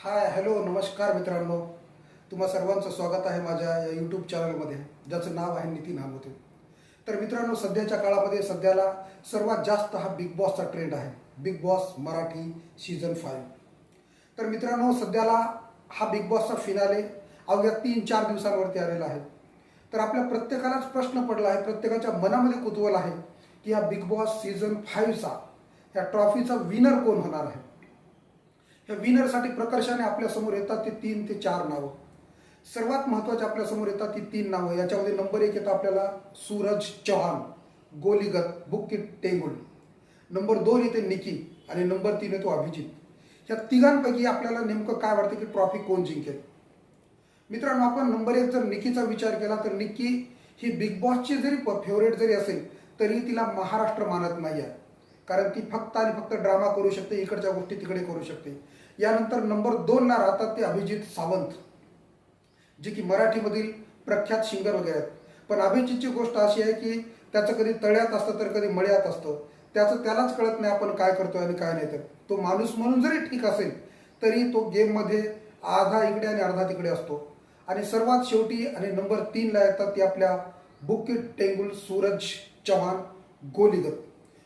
Hi hello नमस्कार मित्रांनो, तुम्हा सर्वांचं स्वागत आहे माझ्या या यूट्यूब चॅनलमध्ये ज्याचं नाव आहे नितीन हामोते. तर मित्रांनो, सध्याच्या काळामध्ये सध्याला सर्वात जास्त हा बिग बॉसचा ट्रेंड आहे. Big boss Marathi season 5. तर मित्रांनो, सध्याला हा बिग बॉसचा फिनाले अवघ्या 3-4 दिवसांवरती आलेला आहे. तर आपल्या प्रत्येकालाच प्रश्न पडला आहे, प्रत्येकाच्या मनामध्ये कुतूहल आहे की हा बिग बॉस सीझन 5चा ह्या ट्रॉफीचा विनर कोण होणार आहे. ह्या विनरसाठी प्रकर्षाने आपल्यासमोर येतात ते 3 ते 4 नावं. सर्वात महत्त्वाचे आपल्यासमोर येतात ती 3 नावं. याच्यामध्ये नंबर 1 येतं आपल्याला सूरज चव्हाण, गोलीगत, बुक्की टेंगुल. नंबर 2 येते निकी आणि नंबर 3 येतो अभिजित. ह्या तिघांपैकी आपल्याला नेमकं काय वाटतं की ट्रॉफी कोण जिंकेल. मित्रांनो, आपण नंबर 1 जर निकीचा विचार केला तर निकी ही बिग बॉसची जरी फेवरेट जरी असेल तरी तिला महाराष्ट्र मानत नाही आहे. कारण ती फक्त आणि फक्त ड्रामा करू शकते, इकडच्या गोष्टी तिकडे करू शकते. यानंतर नंबर 2ला राहतात ते अभिजित सावंत, जे की मराठीमधील प्रख्यात सिंगर वगैरे आहेत. पण अभिजितची गोष्ट अशी आहे की त्याचं कधी तळ्यात असतं तर कधी मळ्यात असतं. त्यालाच कळत नाही आपण काय करतोय आणि काय नाही. तर तो माणूस म्हणून जरी ठीक असेल तरी तो गेममध्ये अर्धा इकडे आणि अर्धा तिकडे असतो. आणि सर्वात शेवटी आणि नंबर 3ला येतात ते आपल्या बुक्की टेंगुल सूरज चव्हाण, गोलीगत.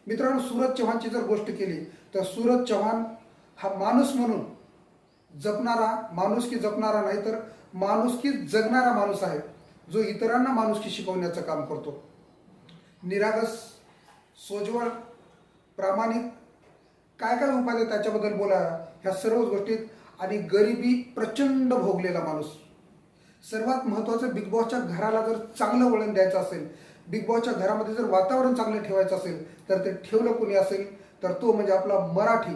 मित्रांनो, सूरज चव्हाणची जर गोष्ट केली तर सूरज चव्हाण हा माणूस म्हणून जपणारा, माणुसकी जपणारा नाही तर माणुसकी जगणारा माणूस आहे, जो इतरांना माणुसकी शिकवण्याचं काम करतो. निरागस, सोज्वळ, प्रामाणिक, काय काय उपाय त्याच्याबद्दल बोला, ह्या सर्व गोष्टीत. आणि गरिबी प्रचंड भोगलेला माणूस. सर्वात महत्त्वाचं, बिग बॉसच्या घराला जर चांगलं वळण द्यायचं असेल, बिग बॉसच्या घरामध्ये जर वातावरण चांगलं ठेवायचं असेल तर ते ठेवलं कोणी असेल तर तो म्हणजे आपला मराठी,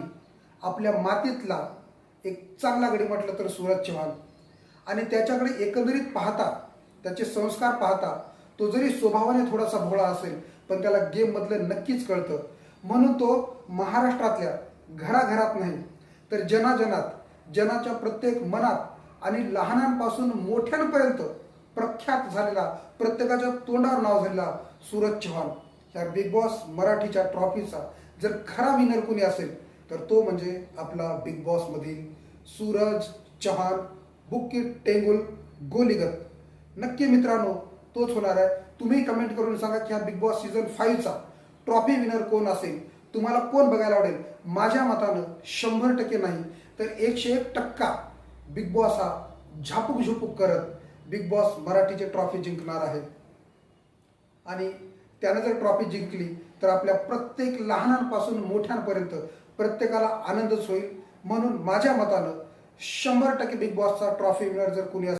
आपल्या मातीतला एक चांगला गडी म्हटलं तर सूरज चव्हाण. आणि त्याच्याकडे एकंदरीत पाहता, त्याचे संस्कार पाहता, तो जरी स्वभावाने थोडासा भोळा असेल पण त्याला गेममधलं नक्कीच कळतं. म्हणून तो महाराष्ट्रातल्या घराघरात नाही तर जनाजनात, जनाच्या प्रत्येक मनात आणि लहानांपासून मोठ्यांपर्यंत प्रख्यात झालेला, प्रत्येकाच्या तोंडावर नाव झालेला सूरज चव्हाण ह्या बिग बॉस मराठीच्या ट्रॉफीचा जर खरा विनर कोणी असेल तर तो म्हणजे आपला बिग बॉसमधील सूरज चव्हाण, बुक्की टेंगुल, गोलीगत. नक्की मित्रांनो, तोच होणार आहे. तुम्ही कमेंट करून सांगा की हा बिग बॉस सीझन 5चा ट्रॉफी विनर कोण असेल. तुम्हाला कोण बघायला आवडेल. माझ्या मतानं 100% नाही तर 101% बिग बॉस हा झापूक झुपूक करत बिग बॉस मराठीची ट्रॉफी जिंकणार आहे. आणि त्यानं जर ट्रॉफी जिंकली तर आपल्या प्रत्येक लहानांपासून मोठ्यांपर्यंत प्रत्येकाला आनंदच होईल. म्हणून माझ्या मतानं 100% बिग बॉसचा ट्रॉफी विनर जर कोणी